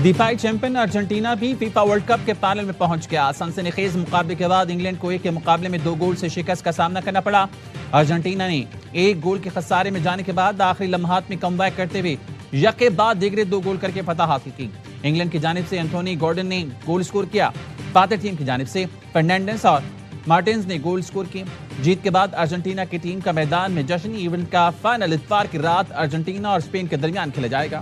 دفاعی champion Argentina بھی FIFA world cup کے فائنل میں پہنچ گیا۔ سنسنی خیز مقابلے کے بعد انگلینڈ کو ایک کے مقابلے میں 2 گول سے شکست کا سامنا کرنا پڑا۔ ارجنٹینا نے 1 گول کے خسارے میں جانے کے بعد آخری لمحات میں کم بیک کرتے ہوئے یکے بعد دیگرے 2 گول کر کے فتح حاصل کی۔ انگلینڈ کی جانب سے اینتھونی گارڈن نے گول سکور کیا۔ فاتح ٹیم کی جانب سے فرنانڈیز اور مارٹنز نے گول سکور کیے۔ جیت کے بعد ارجنٹینا کی ٹیم کا میدان میں جشنی ایونٹ کا فائنل اتوار کی رات ارجنٹینا اور اسپین کے درمیان کھیلا جائے گا۔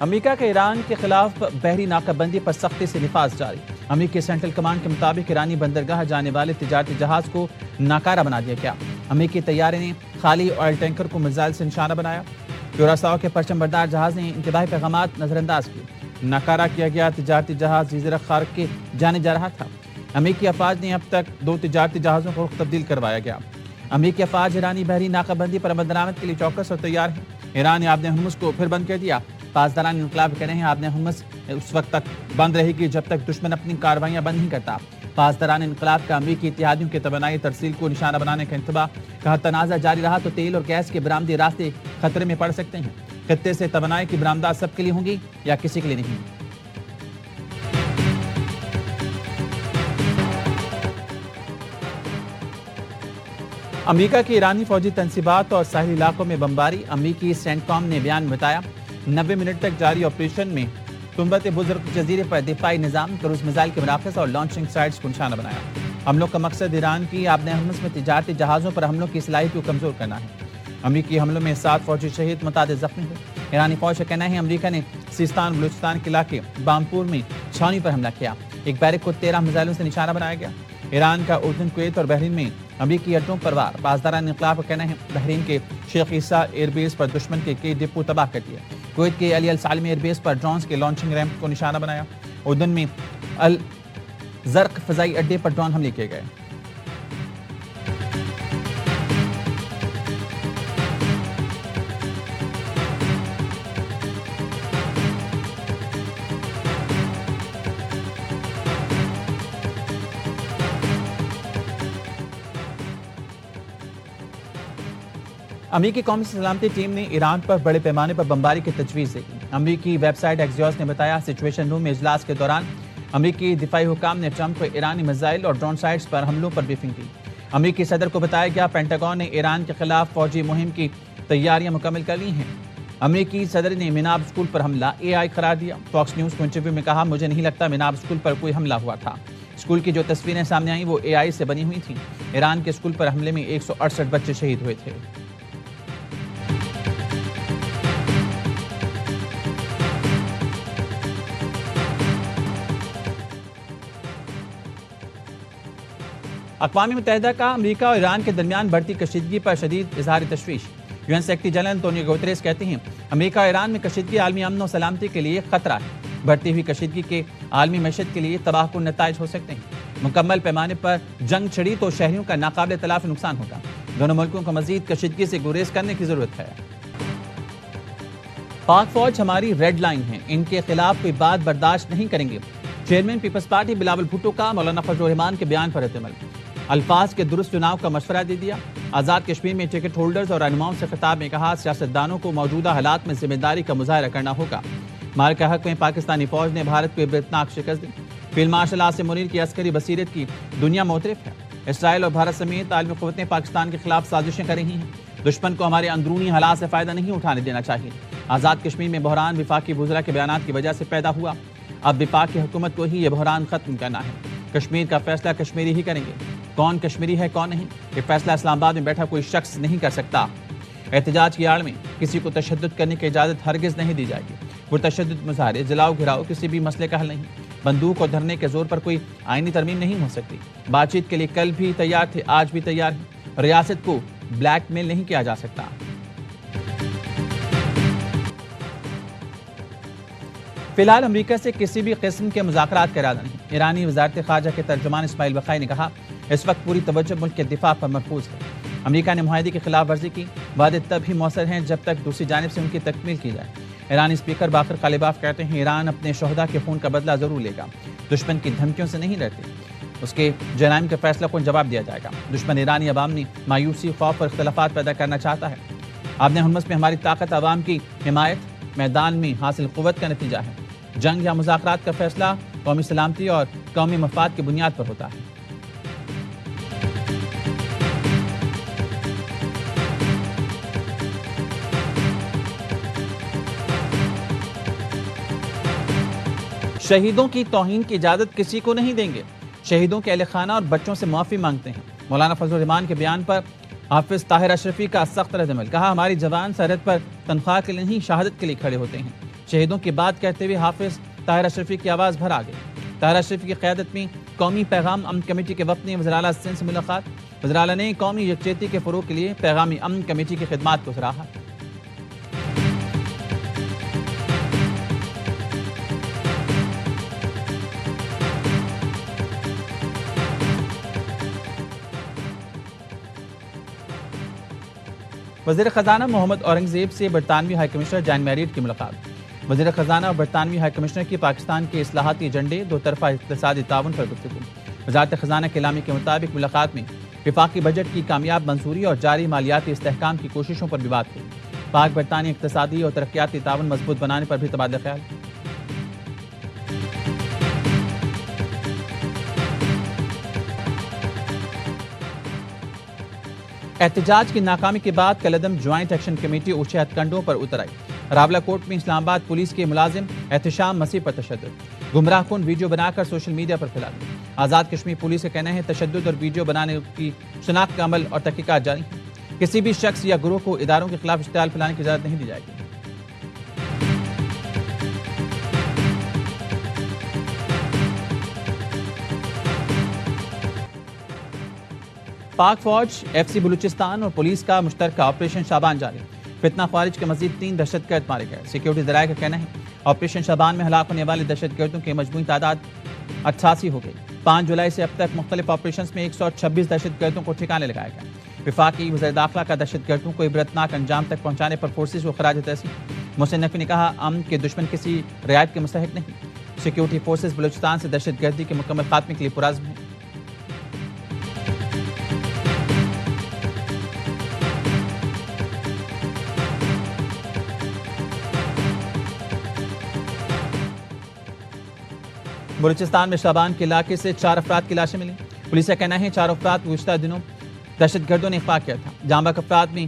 امریکہ کا ایران کے خلاف بحری ناکہ بندی پر سختی سے نفاذ جاری۔ امریکی سینٹرل کمانڈ کے مطابق ایرانی بندرگاہ جانے والے تجارتی جہاز کو ناکارہ بنا دیا گیا۔ امریکی طیارے نے خالی آئل ٹینکر کو میزائل سے نشانہ بنایا۔ کیوراساؤ کے پرچم بردار جہاز نے انتباہی پیغامات نظر انداز کیے۔ ناکارہ کیا گیا تجارتی جہاز جزیرہ خارق کے جانے جا رہا تھا۔ امریکی افواج نے اب تک 2 تجارتی جہازوں کو تبدیل کروایا گیا۔ امریکی افواج ایرانی بحری ناکہ بندی پر عمل درآمد کے لیے چوکس اور تیار ہیں۔ ایران نے آبِ ہرمز کو پھر بند کر دیا۔ پاسداران انقلاب کہہ رہے ہیں آبِ ہرمز اس وقت تک بند رہے گی جب تک دشمن اپنی کارروائیاں بند نہیں کرتا۔ پاسداران انقلاب کا امریکی اتحادیوں کے توانائی ترسیل کو نشانہ بنانے کا انتباہ۔ کہا تنازع جاری رہا تو تیل اور گیس کے برآمدی راستے خطرے میں پڑ سکتے ہیں۔ خطے سے توانائی کی برآمدات سب کے لیے ہوں گی یا کسی کے لیے نہیں۔ امریکہ کی ایرانی فوجی تنصیبات اور ساحلی علاقوں میں بمباری۔ امریکی سینٹ کام نے بیان میں بتایا 90 منٹ تک جاری آپریشن میں تنبت بزرگ جزیرے پر دفاعی نظام، کروز میزائل کے مراکز اور لانچنگ سائٹس کو نشانہ بنایا۔ حملوں کا مقصد ایران کی آبِ ہرمز میں تجارتی جہازوں پر حملوں کی صلاحیت کو کمزور کرنا ہے۔ امریکی حملوں میں 7 فوجی شہید، متعدد زخمی ہوئے۔ ایرانی فوج کا کہنا ہے امریکہ نے سیستان بلوچستان کے علاقے بامپور میں چھاؤنی پر حملہ کیا۔ ایک بیرک کو 13 میزائلوں سے نشانہ بنایا گیا۔ ایران کا اردن، کویت اور بحرین میں امریکی اڈوں پر وار۔ پاسداران انقلاب کا کہنا ہے بحرین کے شیخ عیسیٰ ایئر بیس پر دشمن کے کئی ڈپو تباہ کر دیا۔ کویت کے علی السالمی ایئر بیس پر ڈرونز کے لانچنگ ریمپ کو نشانہ بنایا۔ اردن میں الزرق فضائی اڈے پر ڈرون حملے کیے گئے۔ امریکی قومی سلامتی ٹیم نے ایران پر بڑے پیمانے پر بمباری کی تجویز دی۔ امریکی ویب سائٹ ایکزیوس نے بتایا سچویشن روم میں اجلاس کے دوران امریکی دفاعی حکام نے ٹرمپ کو ایرانی میزائل اور ڈرون سائٹس پر حملوں پر بریفنگ دی۔ امریکی صدر کو بتایا گیا پینٹاگون نے ایران کے خلاف فوجی مہم کی تیاریاں مکمل کر لی ہیں۔ امریکی صدر نے میناب اسکول پر حملہ AI قرار دیا۔ فاکس نیوز کو انٹرویو میں کہا مجھے نہیں لگتا میناب اسکول پر کوئی حملہ ہوا تھا۔ اسکول کی جو تصویریں سامنے آئیں وہ AI سے بنی ہوئی تھیں۔ ایران کے اسکول پر حملے میں 168 بچے شہید ہوئے تھے۔ اقوام متحدہ کا امریکہ اور ایران کے درمیان بڑھتی کشیدگی پر شدید اظہار تشویش۔ UN secretary general Antonio Guterres کہتے ہیں امریکہ اور ایران میں کشیدگی عالمی امن و سلامتی کے لیے خطرہ ہے۔ بڑھتی ہوئی کشیدگی کے عالمی معیشت کے لیے تباہ کن نتائج ہو سکتے ہیں۔ مکمل پیمانے پر جنگ چھڑی تو شہریوں کا ناقابل تلافی نقصان ہوگا۔ دونوں ملکوں کو مزید کشیدگی سے گریز کرنے کی ضرورت ہے۔ پاک فوج ہماری ریڈ لائن ہے، ان کے خلاف کوئی بات برداشت نہیں کریں گے۔ چیئرمین پیپلز پارٹی بلاول بھٹو کا مولانا فضل الرحمان کے بیان پر عمل۔ الفاظ کے درست چناؤ کا مشورہ دے دیا۔ آزاد کشمیر میں ٹکٹ ہولڈرز اور رہنماؤں سے خطاب میں کہا سیاستدانوں کو موجودہ حالات میں ذمہ داری کا مظاہرہ کرنا ہوگا۔ مار کے حق میں پاکستانی فوج نے بھارت کو عبرتناک شکست دی۔ فیلڈ مارشل عاصم منیر کی عسکری بصیرت کی دنیا معترف ہے۔ اسرائیل اور بھارت سمیت عالمی قوتیں پاکستان کے خلاف سازشیں کر رہی ہیں۔ دشمن کو ہمارے اندرونی حالات سے فائدہ نہیں اٹھانے دینا چاہیے۔ آزاد کشمیر میں بحران وفاقی وزراء کے بیانات کی وجہ سے پیدا ہوا۔ اب وفاق کی حکومت کو ہی یہ بحران ختم کرنا ہے۔ کشمیر کا فیصلہ کشمیری ہی کریں گے۔ کون کشمیری ہے کون نہیں یہ فیصلہ اسلام آباد میں بیٹھا کوئی شخص نہیں کر سکتا۔ احتجاج کی آڑ میں کسی کو تشدد کرنے کی اجازت ہرگز نہیں دی جائے گی۔ پرتشدد مظاہرے، جلاؤ گھراؤ کسی بھی مسئلے کا حل نہیں۔ بندوق اور دھرنے کے زور پر کوئی آئینی ترمیم نہیں ہو سکتی۔ بات چیت کے لیے کل بھی تیار تھے، آج بھی تیار ہیں۔ ریاست کو بلیک میل نہیں کیا جا سکتا۔ فی الحال امریکہ سے کسی بھی قسم کے مذاکرات کا ارادہ نہیں۔ ایرانی وزارت خارجہ کے ترجمان اسماعیل بقائی نے کہا اس وقت پوری توجہ ملک کے دفاع پر مرکوز ہے۔ امریکہ نے معاہدے کی خلاف ورزی کی، وعدے تب ہی مؤثر ہیں جب تک دوسری جانب سے ان کی تکمیل کی جائے۔ ایرانی اسپیکر باقر قالباف کہتے ہیں ایران اپنے شہداء کے خون کا بدلہ ضرور لے گا، دشمن کی دھمکیوں سے نہیں ڈرتے، اس کے جرائم کے فیصلہ کو جواب دیا جائے گا۔ دشمن ایرانی عوام نے مایوسی، خوف اور اختلافات پیدا کرنا چاہتا ہے۔ آپ نے ہرمز میں ہماری طاقت عوام کی حمایت میدان میں حاصل قوت کا نتیجہ ہے۔ جنگ یا مذاکرات کا فیصلہ قومی سلامتی اور قومی مفاد کی بنیاد پر ہوتا ہے۔ شہیدوں کی توہین کی اجازت کسی کو نہیں دیں گے، شہیدوں کے اہل خانہ اور بچوں سے معافی مانگتے ہیں۔ مولانا فضل الرحمان کے بیان پر حافظ طاہر اشرفی کا سخت رد عمل، کہا ہماری جوان سرحد پر تنخواہ کے لیے نہیں شہادت کے لیے کھڑے ہوتے ہیں۔ شہیدوں کی بات کہتے ہوئے حافظ طاہر اشرفی کی آواز بھر آ گئی۔ طاہر اشرفی کی قیادت میں قومی پیغام امن کمیٹی کے وفد نے وزیر اعلیٰ سندھ سے ملاقات، وزیر اعلیٰ نے قومی یکجہتی کے فروغ کے لیے پیغامی امن کمیٹی کی خدمات کو سراہا۔ وزیر خزانہ محمد اورنگزیب سے برطانوی ہائی کمشنر جان میریٹ کی ملاقات۔ وزیر خزانہ اور برطانوی ہائی کمشنر کی پاکستان کے اصلاحاتی ایجنڈے، دو طرفہ اقتصادی تعاون پر گفتگو۔ وزارت خزانہ کے اعلامیے کے مطابق ملاقات میں وفاقی بجٹ کی کامیاب منظوری اور جاری مالیاتی استحکام کی کوششوں پر بھی بات ہوئی۔ پاک برطانیہ اقتصادی اور ترقیاتی تعاون مضبوط بنانے پر بھی تبادلہ خیال۔ احتجاج کی ناکامی کے بعد کالعدم جوائنٹ ایکشن کمیٹی اونچے ہتھ کنڈوں پر اتر آئی۔ راولہ کوٹ میں اسلام آباد پولیس کے ملازم احتشام مسیح پر تشدد، گمراہ کن ویڈیو بنا کر سوشل میڈیا پر پھیلا دی۔ آزاد کشمیر پولیس کا کہنا ہے تشدد اور ویڈیو بنانے کی شناخت کا عمل اور تحقیقات جاری ہیں۔ کسی بھی شخص یا گروہ کو اداروں کے خلاف اشتعال پھیلانے کی اجازت نہیں دی جائے گی۔ پاک فوج، ایف سی بلوچستان اور پولیس کا مشترکہ آپریشن شابان جاری۔ فتنہ خوارج کے مزید 3 دہشت گرد مارے گئے۔ سیکیورٹی ذرائع کا کہنا ہے آپریشن شابان میں ہلاک ہونے والے دہشت گردوں کی مجموعی تعداد 88 ہو گئی۔ 5 جولائی سے اب تک مختلف آپریشنز میں 126 دہشت گردوں کو ٹھکانے لگایا گیا۔ وفاقی وزیر داخلہ کا دہشت گردوں کو عبرتناک انجام تک پہنچانے پر فورسز کو خراج تحسین۔ محسن نقوی نے کہا امن کے دشمن کسی رعایت کے مستحق نہیں۔ سیکیورٹی فورسز بلوچستان سے دہشت گردی کے مکمل خاتمے کے لیے پرعزم ہیں۔ بلوچستان میں شابان کے علاقے سے 4 افراد کی لاشیں ملیں۔ پولیس کا کہنا ہے 4 افراد گزشتہ دنوں دہشت گردوں نے اغوا کیا تھا۔ جاں بحق افراد میں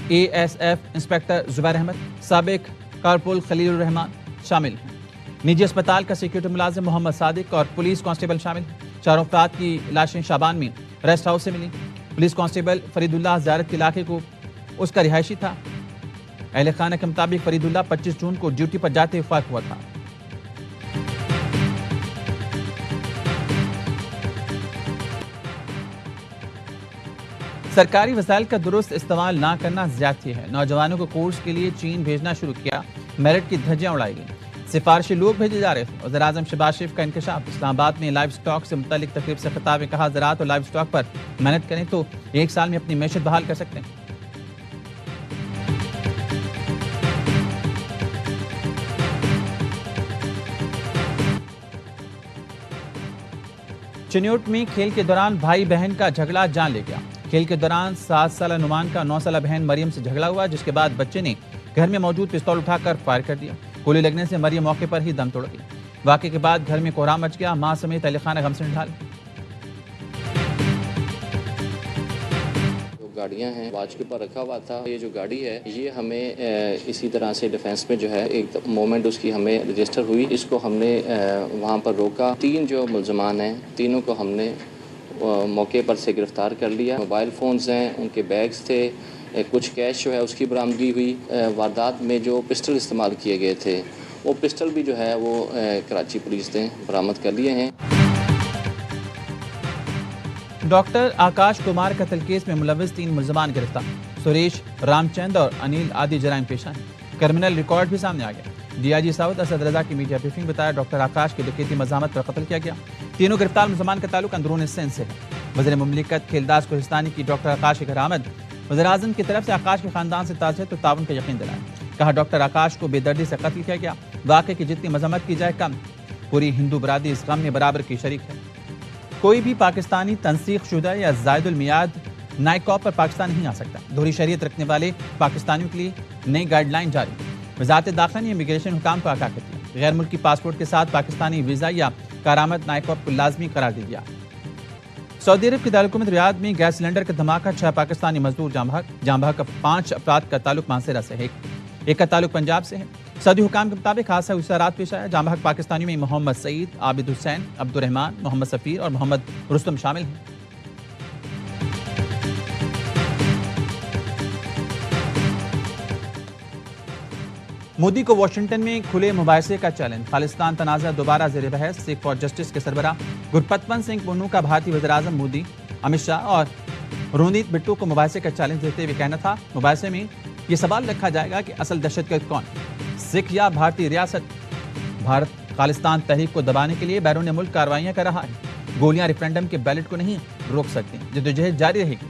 اے ایس ایف انسپکٹر زبیر احمد، سابق کارپول خلیل الرحمان شامل ہیں۔ نجی اسپتال کا سیکیورٹی ملازم محمد صادق اور پولیس کانسٹیبل شامل ہیں۔ 4 افراد کی لاشیں شابان میں ریسٹ ہاؤس سے ملیں۔ پولیس کانسٹیبل فرید اللہ زیارت کے علاقے کو اس کا رہائشی تھا۔ اہل خانہ کے مطابق فرید اللہ 25 جون کو ڈیوٹی پر جاتے وفات ہوا تھا۔ سرکاری وسائل کا درست استعمال نہ کرنا زیادتی ہے۔ نوجوانوں کو کورس کے لیے چین بھیجنا شروع کیا، میرٹ کی دھجیاں اڑائی گئیں، سفارشی لوگ بھیجے جا رہے تھے۔ وزیر اعظم شہباز شریف کا انکشاف۔ اسلام آباد میں لائیو سٹاک سے متعلق تقریب سے خطاب میں کہا زراعت اور لائیو سٹاک پر محنت کریں تو 1 سال میں اپنی معیشت بحال کر سکتے ہیں۔ چنیوٹ میں کھیل کے دوران بھائی بہن کا جھگڑا جان لے گیا۔ کھیل کے دوران 7 سالہ نعمان کا 9 سالہ بہن مریم سے جھگڑا ہوا، جس کے بعد بچے نے گھر میں موجود پستول اٹھا کر فائر کر دیا۔ گولی لگنے سے مریم موقع پر ہی دم توڑ گئی۔ واقعے کے بعد گھر میں کوہرام مچ گیا، ماں سمیت اہل خانہ غم سے نڈھال۔ گاڑیاں ہیں باج کے اوپر رکھا ہوا تھا۔ یہ جو گاڑی ہے یہ ہمیں اسی طرح سے ڈیفنس میں جو ہے ایک مومنٹ اس کی ہمیں رجسٹر ہوئی، اس کو ہم نے وہاں پر روکا۔ 3 جو ملزمان ہیں تینوں کو ہم نے موقع پر سے گرفتار کر لیا۔ موبائل فونز ہیں، ان کے بیگز تھے، کچھ کیش جو ہے اس کی برآمدگی ہوئی۔ واردات میں جو پسٹل استعمال کیے گئے تھے وہ پسٹل بھی جو ہے وہ کراچی پولیس نے برآمد کر لیے ہیں۔ ڈاکٹر آکاش کمار قتل کیس میں ملوث 3 ملزمان گرفتار، سریش، رام چند اور انیل آدی جرائم پیشہ ہیں۔ کرمنل ریکارڈ بھی سامنے آ گیا۔ D I G south Asad Raza کی میڈیا بریفنگ بتایا ڈاکٹر آکاش کی ڈکیتی مزاحمت پر قتل کیا گیا۔ تینوں گرفتار ملزمان کا تعلق اندرون سندھ سے ہے۔ وزیر مملکت کھیلداس کوہستانی کی ڈاکٹر آکاش کی گھر آمد وزیراعظم کی طرف سے آکاش کے خاندان سے تعزیت و تعاون کا یقین دلایا. کہا ڈاکٹر آکاش کو بے دردی سے قتل کیا گیا. واقعے کی جتنی مذمت کی جائے کم. پوری ہندو برادری اس غم میں برابر کی شریک ہے. کوئی بھی پاکستانی تنسیخ شدہ یا زائد المیعاد نائکاپ پر پاکستان نہیں آ سکتا. دوہری شریعت رکھنے والے پاکستانیوں کے لیے نئی گائیڈ لائن جاری. وزارت داخلہ نے امیگریشن حکام کو آگاہ کر دیا. غیر ملکی پاسپورٹ کے ساتھ پاکستانی ویزا یا کارآمد نائکاپ کو لازمی قرار دیا گیا. سعودی عرب کے دارالحکومت ریاض میں گیس سلنڈر کا دھماکہ. 6 پاکستانی مزدور جاں بحق. 5 افراد کا تعلق مانسیرا سے ہے. ایک کا تعلق پنجاب سے ہے. سعودی حکام کے مطابق حادثہ اسی رات پیش آیا. جاں بحق پاکستانیوں میں محمد سعید، عابد حسین، عبد الرحمان، محمد سفیر اور محمد رستم شامل ہیں. مودی کو واشنگٹن میں کھلے مباحثے کا چیلنج. خالصتان تنازع دوبارہ زیر بحث. سکھ فار جسٹس کے سربراہ گرپتون سنگھ پنو کا بھارتی وزیراعظم مودی، امت شاہ اور رونیت بٹو کو مباحثے کا چیلنج دیتے ہوئے کہنا تھا مباحثے میں یہ سوال رکھا جائے گا کہ اصل دہشت گرد کون، سکھ یا بھارتی ریاست. بھارت خالصتان تحریک کو دبانے کے لیے بیرون ملک کارروائیاں کر رہا ہے. گولیاں ریفرینڈم کے بیلٹ کو نہیں روک سکتی. جدوجہد جاری رہے گی.